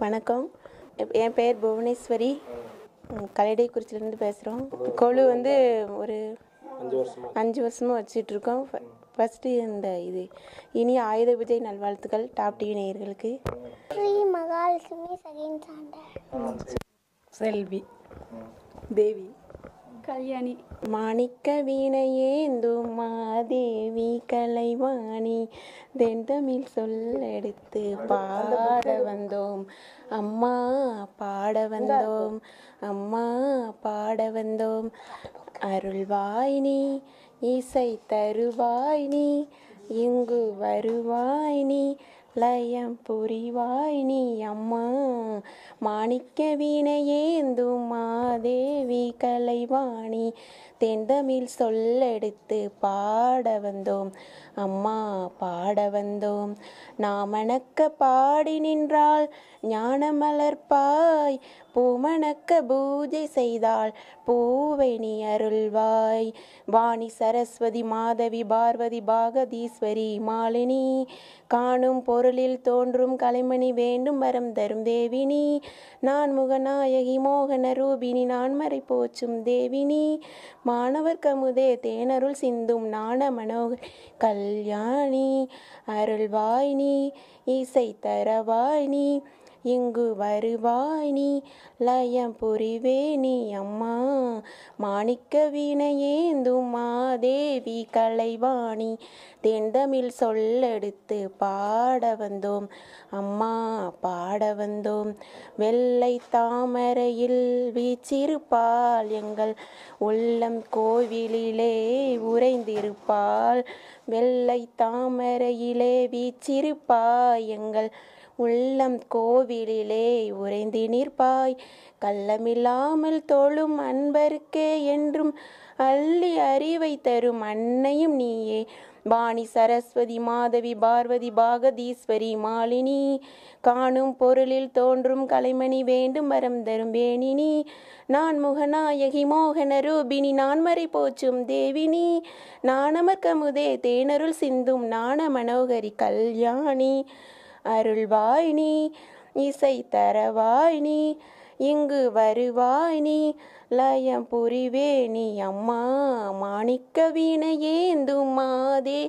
வணக்கம். என் பெயர் புவனேஸ்வரி. கல்லடைக்குறிச்சிலேருந்து பேசுகிறோம். கொலு வந்து ஒரு 5 வருஷமாக வச்சிட்ருக்கோம். ஃபஸ்ட்டு இந்த இனிய ஆயுத பூஜை நல்வாழ்த்துக்கள் டாப் டிவி நேயர்களுக்கு. Sri Mahalakshmi second standard. செல்வி, தேவி, கல்யாணி. மாணிக்க வீணையேந்தும் மாதேவி கலைவாணி தென்தமிழ் சொல்லெடுத்து பாட வந்தோம் அம்மா, பாட வந்தோம் அம்மா, பாட வந்தோம். அருள்வாய் நீ, இசை தருவாய் நீ, இங்கு வருவாய் நீ, லயம் புரிவாய் நீ அம்மா. மாணிக்க வீணையேந்தும் மாதேவி கலைவாணி தென்தமிழ் சொல்லெடுத்து பாட வந்தோம் அம்மா, பாட வந்தோம். நாமணக்க பாடி நின்றாள் ஞான மலர்ப்பாய், பூமணக்க பூஜை செய்தாள் பூவை நீ அருள்வாய். வாணி சரஸ்வதி மாதவி பார்வதி பாகதீஸ்வரி மாலினி, காணும் பொருளில் தோன்றும் கலைமணி வேண்டும் வரம் தரும் தேவினி. நான் முகநாயகி மோகன ரூபினி நான்மறை போற்றும் தேவினி. மாணவர் கமுதே தேனருள் சிந்தும் நாண மனோகர் கல்யாணி. அருள்வாய் நீ, இசை தரவாய் நீ, இங்கு வருவாய் நீ, லயம் புரிவே நீ அம்மா. மாணிக்க வீணையேந்தும் மாதேவி கலைவாணி தென்தமிழ் சொல்லெடுத்து பாட வந்தோம் அம்மா, பாட வந்தோம். வெள்ளை தாமரையில் வீச்சிருப்பாள் எங்கள் உள்ளம் கோவிலிலே உறைந்திருப்பாள். வெள்ளை தாமரையிலே வீச்சிருப்பாய் எங்கள் உள்ளம் கோவிலிலே உறைந்து நிற்பாய். கள்ளமில்லாமல் தோளும் அன்பருக்கே என்றும் அள்ளி அறிவை தரும் அன்னையும் நீயே. வாணி சரஸ்வதி மாதவி பார்வதி பாகதீஸ்வரி மாலினி, காணும் பொருளில் தோன்றும் கலைமணி வேண்டும் வரம் தரும் வேணினி. நான் முகநாயகி மோகன ரூபினி நான்மறை போற்றும் தேவினி. நாணமர் கமுதே தேனருள் சிந்தும் நாண மனோகரி கல்யாணி. அருள்வாய் நீ, இசை தரவாய் நீ, இங்கு வருவாய் நீ, லயம் புரிவே நீ அம்மா. மாணிக்க வீணையேந்தும் மாதே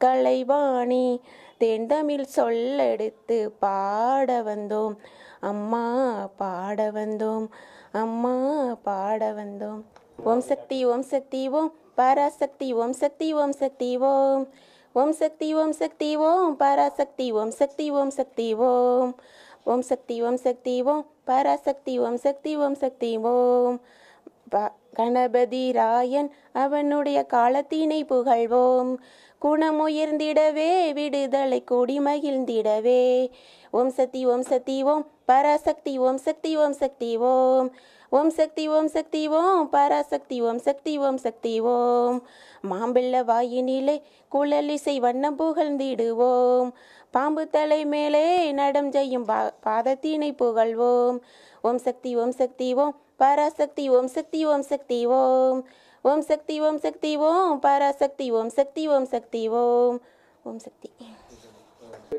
கலைவாணி தென்தமிழ் சொல்லெடுத்து பாட வந்தோம் அம்மா, பாட வந்தோம் அம்மா, பாட வந்தோம். ஓம் சக்தி ஓம் சக்தி ஓம் பராசக்தி ஓம் சக்தி ஓம் சக்தி ஓம். ஓம் சக்தி ஓம் சக்தி ஓம் பராசக்தி ஓம் சக்தி ஓம் சக்தி ஓம். ஓம் சக்தி ஓம் சக்தி ஓம் பராசக்தி ஓம் சக்தி ஓம் சக்தி ஓம். கணபதி ராயன் அவனுடைய காலத்தினை புகழ்வோம், குணமுயர்ந்திடவே விடுதலை கூடி மகிழ்ந்திடவே. ஓம் சக்தி ஓம் சக்தி ஓம் பராசக்தி ஓம் சக்தி ஓம் சக்தி ஓம். ஓம் சக்தி ஓம் சக்தி ஓம் பராசக்தி ஓம் சக்தி ஓம் சக்தி ஓம். மாம்பிள்ள வாயினிலே குழலிசை வண்ணம் புகழ்ந்திடுவோம், பாம்பு தலை மேலே நடம் செய்யும் பாதத்தினை புகழ்வோம். ஓம் சக்தி ஓம் சக்தி ஓம் பராசக்தி ஓம் சக்தி ஓம் சக்தி ஓம். ஓம் சக்தி ஓம் சக்தி ஓம் பராசக்தி ஓம் சக்தி ஓம் சக்தி ஓம். ஓம் சக்தி.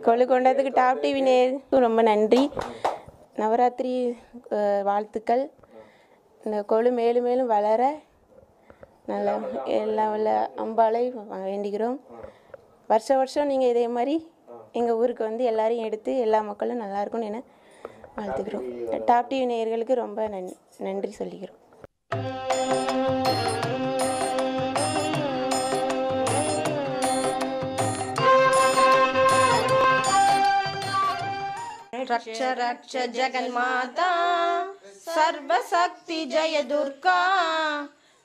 கொலு கொண்டதுக்கு டாப் டிவி நேருக்கு ரொம்ப நன்றி. நவராத்திரி வாழ்த்துக்கள். இந்த கொலு மேலும் மேலும் வளர நல்லா எல்லாம் உள்ள அம்பாளை வேண்டிக்கிறோம். வருஷம் நீங்கள் இதே மாதிரி எங்கள் ஊருக்கு வந்து எல்லாரையும் எடுத்து எல்லா மக்களும் நல்லா இருக்கும்னு என வாழ்த்துக்கிறோம். டாப் டிவி நேயர்களுக்கு ரொம்ப நன்றி சொல்லிக்கிறோம். रक्ष रक्ष जगन्माता सर्वशक्ति जय दुर्गा.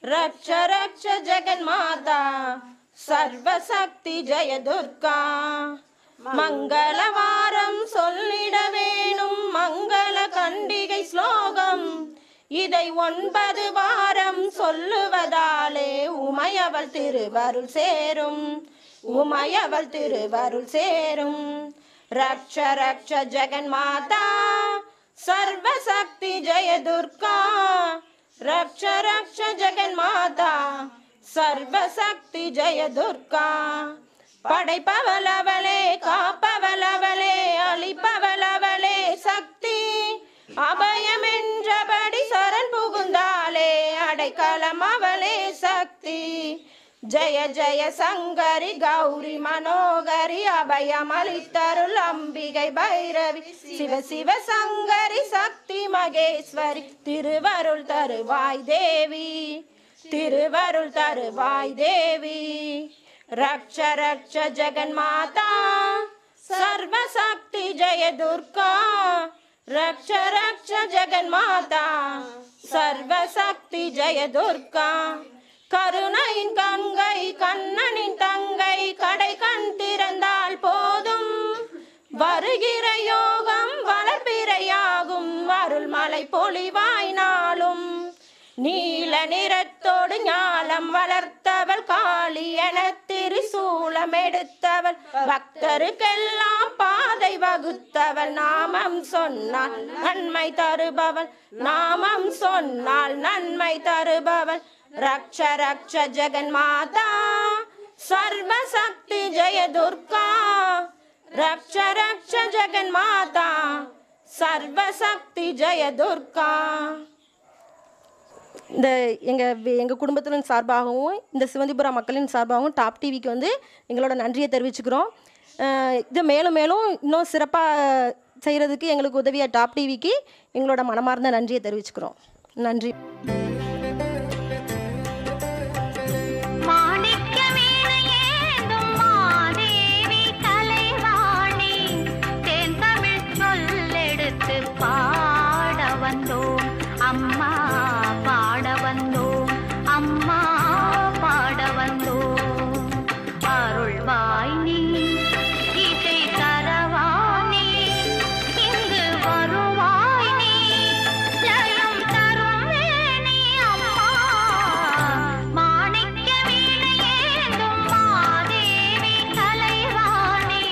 रक्ष रक्ष जगन्माता सर्वशक्ति जय दुर्गा. மங்களவாரம் சொல்லிட வேணும் மங்கள கண்டிகை ஸ்லோகம். இதை 9 வாரம் சொல்லுவதாலே உமையவள் திருவருள் சேரும், உமையவள் திருவருள் சேரும். रक्ष रक्ष जगन्माता सर्वशक्ति जय दुर्गा. रक्ष रक्ष जगन्माता सर्वशक्ति जय दुर्गा. படைப்பவளவளே காப்பவளவளே அழிப்பவளவளே சக்தி. அபயம் என்றபடி சரண் புகுந்தாலே அடைக்கலம் அவளே சக்தி. ஜெய ஜெய சங்கரி கௌரி மனோகரி அபயம் அளித்தருள் அம்பிகை பைரவி. சிவ சிவ சங்கரி சக்தி மகேஸ்வரி திருவருள் தருவாய் தேவி, திருவருள் தருவாய் தேவி. ரக்ஷ ரக்ஷ ஜெகன் மாதா சர்வசக்தி ஜெய துர்கா. ரக்ஷ ரக்ஷ ஜெகன் மாதா சர்வசக்தி ஜெய துர்கா. கருணையின் கங்கை கண்ணனின் தங்கை கடை கண் திறந்தால் போதும் வருகிற யோகம் வளர்பிறையாகும் அருள் மலை பொழிவாய் நாளும். நீல நிறத்தோடு ஞாலம் வளர்த்தவள் காளி என திரிசூலம் எடுத்தவள் பக்தருக்கெல்லாம் பாதை வகுத்தவள். நாமம் சொன்னால் நன்மை தருபவள், நாமம் சொன்னால் நன்மை தருபவள். ரக்ஷ ரக்ஷ ஜெகன் மாதா சர்வசக்தி ஜெய துர்கா. ரக்ஷ ரக்ஷ ஜெகன் மாதா சர்வசக்தி ஜெய துர்கா. இந்த எங்கள் குடும்பத்தின் சார்பாகவும் இந்த சிவந்திபுரம் மக்களின் சார்பாகவும் டாப் டிவிக்கு வந்து எங்களோட நன்றியை தெரிவிச்சுக்கிறோம். இதை மேலும் மேலும் இன்னும் சிறப்பாக செய்கிறதுக்கு எங்களுக்கு உதவிய டாப் டிவிக்கு எங்களோட மனமார்ந்த நன்றியை தெரிவிச்சுக்கிறோம். நன்றி. அம்மா பாட வந்தோம், அம்மா பாட வந்தோம். அருள்வாய் நீ இசை தரவானே, இங்கு வருவாய் நீ ஜயம் தரும் வேணி. அம்மா மாணிக்க வீணையேந்தும் மாதேவி கலைவாணி,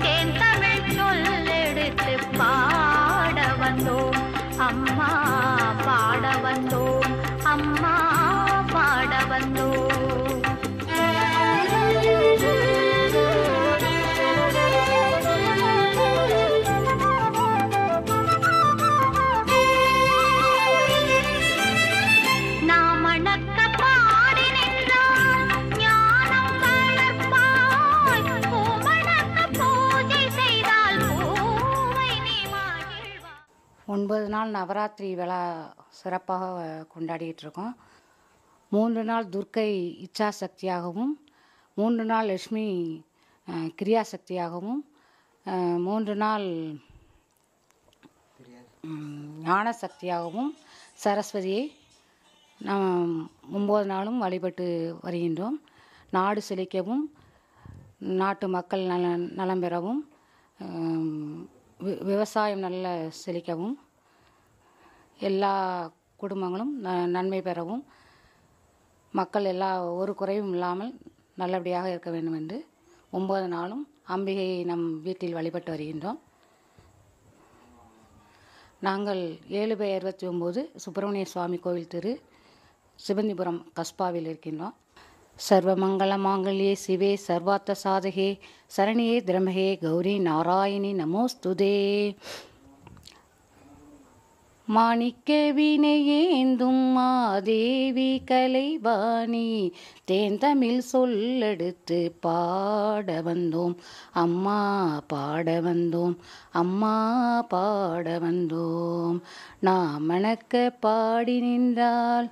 தேன் தமிழ் சொல்லெடுத்து பாட வந்தோம், அம்மா பாட வந்தோம், அம்மா பாட வந்தோம். நாம் அணக்க பாடி நின்றால் ஞானம் வளர்ப்பாய், பூமணக்க பூஜை செய்தால் பூவை நீ மகிழ்வாய். 9 நாள் நவராத்திரி விழா சிறப்பாக கொண்டாடிட்டு இருக்கோம். 3 நாள் துர்க்கை இச்சா சக்தியாகவும், 3 நாள் லட்சுமி கிரியா சக்தியாகவும், 3 நாள் ஞான சக்தியாகவும் சரஸ்வதியை நாம் 9 நாளும் வழிபட்டு வருகின்றோம். நாடு செழிக்கவும், நாட்டு மக்கள் நலம் பெறவும், விவசாயம் நல்ல செழிக்கவும், எல்லா குடும்பங்களும் நன்மை பெறவும், மக்கள் எல்லா ஒரு குறைவும் இல்லாமல் நல்லபடியாக இருக்க வேண்டும் என்று 9 நாளும் அம்பிகையை நம் வீட்டில் வழிபட்டு வருகின்றோம். நாங்கள் 7/69 சுப்பிரமணிய சுவாமி கோவில் திரு சிவந்திபுரம் கஸ்பாவில் இருக்கின்றோம். சர்வமங்கள மாங்கல்யே சிவே சர்வார்த்த சாதகே சரணியே திரமகே கௌரி நாராயணி நமோஸ்துதே. மாணிக்க வீணையேந்தும் மாதேவி கலைவாணி, தேன் தமிழ் சொல்லெடுத்து பாட வந்தோம், அம்மா பாட வந்தோம், அம்மா பாட வந்தோம். நாம் மணக்க பாடி நின்றால்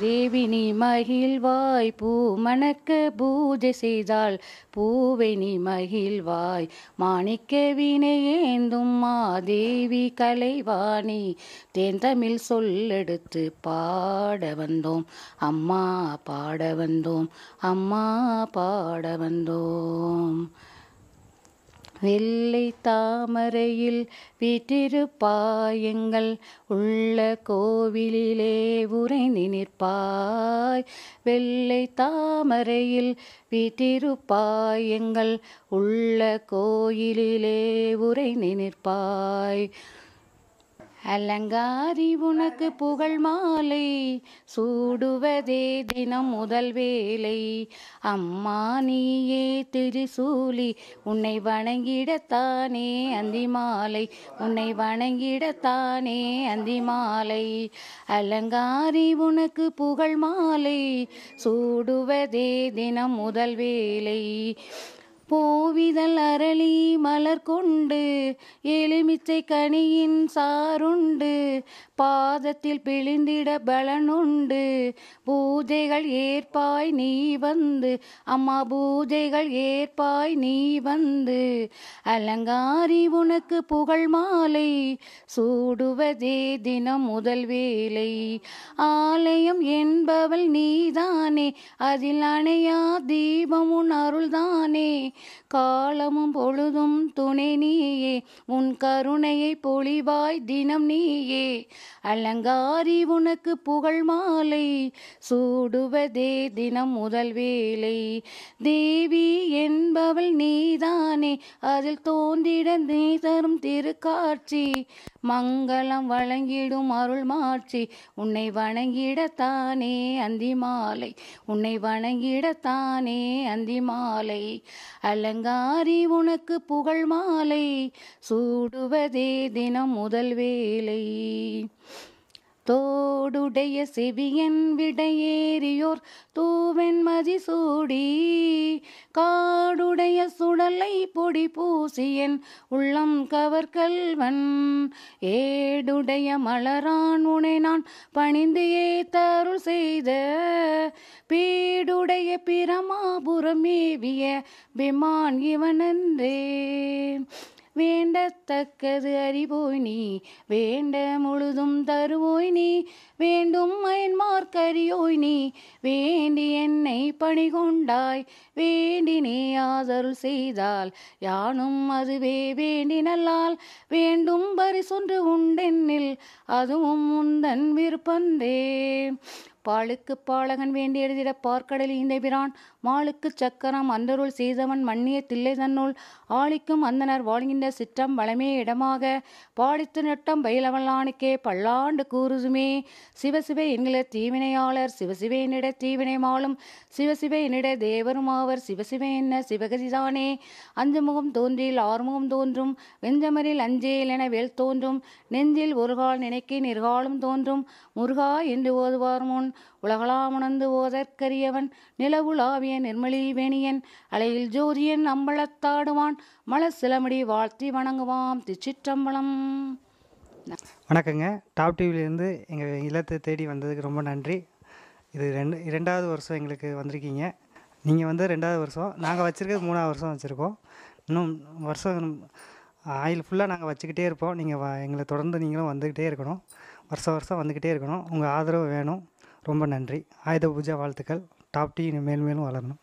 தேவி நீ மகிழ்வாய், பூ மணக்க பூஜை செய்தால் பூவை நீ மகிழ்வாய். மாணிக்க வீணையேந்தும் மாதேவி கலைவாணி, தேன் தமிழ் சொல்லெடுத்து பாட வந்தோம், அம்மா பாட வந்தோம், அம்மா பாட வந்தோம். வெள்ளை தாமரையில் வீற்றிருப்பாய், எங்கள் உள்ள கோவிலிலே உறைந்து நிற்பாய். வெள்ளை தாமரையில் வீற்றிருப்பாய், எங்கள் உள்ள கோயிலிலே உறைந்து நிற்பாய். அலங்காரி உனக்கு புகழ் மாலை சூடுவதே தினம் முதல் வேலை. அம்மா நீயே திரிசூலி உன்னை வணங்கிடத்தானே அந்தி மாலை, உன்னை வணங்கிடத்தானே அந்தி மாலை. அலங்காரி உனக்கு புகழ் மாலை சூடுவதே தினம் முதல் வேலை. போவிதழ் அரளி மலர் கொண்டு எலுமிச்சை கனியின் சாருண்டு பாதத்தில் பிழிந்திட பலனுண்டு. பூஜைகள் ஏற்பாய் நீ வந்து, அம்மா பூஜைகள் ஏற்பாய் நீ வந்து. அலங்காரி உனக்கு புகழ் மாலை சூடுவதே தினம் முதல் வேலை. ஆலயம் என்பவள் நீதானே, அதில் அணையா தீபம் உன் அருள்தானே. காலமும் பொழுதும் துணை நீயே, உன் கருணையை பொழிவாய் தினம் நீயே. அலங்காரி உனக்கு புகழ் மாலை சூடுவதே தினம் முதல் வேலை. தேவி என்பவள் நீதானே, அதில் தோன்றிட நீ தரும் திருக்காட்சி. மங்களம் வழங்கிடும் அருள் மாட்சி, உன்னை வணங்கிடத்தானே அந்தி மாலை, உன்னை வணங்கிடத்தானே அந்தி மாலை. அலங்காரி உனக்கு புகழ் மாலை சூடுவதே தினம் முதல் வேலை. தோடுடைய செவியன் விடையேறியோர் தூவென் மதி சூடி, காடுடைய சுடலை பொடி பூசியன் உள்ளம் கவர்கல்வன். ஏடுடைய மலரான் உனை நான் பணிந்து ஏத்தருள் செய்த, பீடுடைய பிரமாபுரம் மேவிய பெமான் இவனன்றே. வேண்டத்தக்கது அறிவோய் நீ, வேண்ட முழுதும் தருவோய் நீ. வேண்டும் அயன்மார்க்கரியோய் நீ, வேண்டி என்னை பணிகொண்டாய். வேண்டி நீ ஆதருள் செய்தால் யானும் அதுவே வேண்டி நல்லால். வேண்டும் பரிசொன்று உண்டென்னில் அதுவும் உந்தன் விருப்பந்தே. பாலுக்கு பாலகன் வேண்டி எழுதிட பார்க்கடல் இந்த பிரான், மாளுக்கு சக்கரம் அந்தருள் செய்தவன் மன்னிய தில்லை தன்னுள். ஆளிக்கும் அந்தனர் வாழ்கின்ற சிற்றம் வளமே இடமாக, பாடித்து நட்டம் பயிலவல்லானுக்கே பல்லாண்டு கூறுதுமே. சிவசிவ என்கிற தீவினையாளர் சிவசிவ என்னிட தீவினை மாளும், சிவசிவ என்னிட தேவருமாவர் சிவசிவ என்ன சிவகதிதானே. அஞ்சு முகம் தோன்றில் ஆறுமுகம் தோன்றும், வெஞ்சமரில் அஞ்சேல் என வேல் தோன்றும். நெஞ்சில் ஒரு கால் நினைக்க நிர்காலும் தோன்றும், முருகா என்று ஓதுவார் முன் உலகளாமுணர்ந்து ஓதற்கரியவன். நிலவுலாவிய நிர்மலி வேணியன் அலையில் ஜோதியன் அம்பலத்தாடுவான், மலர் சிலமுடி வாழ்த்தி வணங்குவாம் திருச்சிற்றம்பலம். வணக்கங்க. டாப் டிவிலேருந்து எங்கள் இல்லத்தை தேடி வந்ததுக்கு ரொம்ப நன்றி. இது இரண்டாவது வருஷம் எங்களுக்கு வந்திருக்கீங்க. நீங்கள் வந்து 2வது வருஷம், நாங்கள் வச்சுருக்கிறது 3வது வருஷம் வச்சுருக்கோம். இன்னும் வருஷம் ஆயில் ஃபுல்லாக நாங்கள் வச்சுக்கிட்டே இருப்போம். நீங்கள் எங்களை தொடர்ந்து நீங்களும் வந்துக்கிட்டே இருக்கணும், வருஷம் வருஷம் வந்துக்கிட்டே இருக்கணும். உங்கள் ஆதரவு வேணும். ரொம்ப நன்றி. ஆயுத பூஜை வாழ்த்துக்கள். டாப் டிவி மேலும் மேலும் வளரணும்.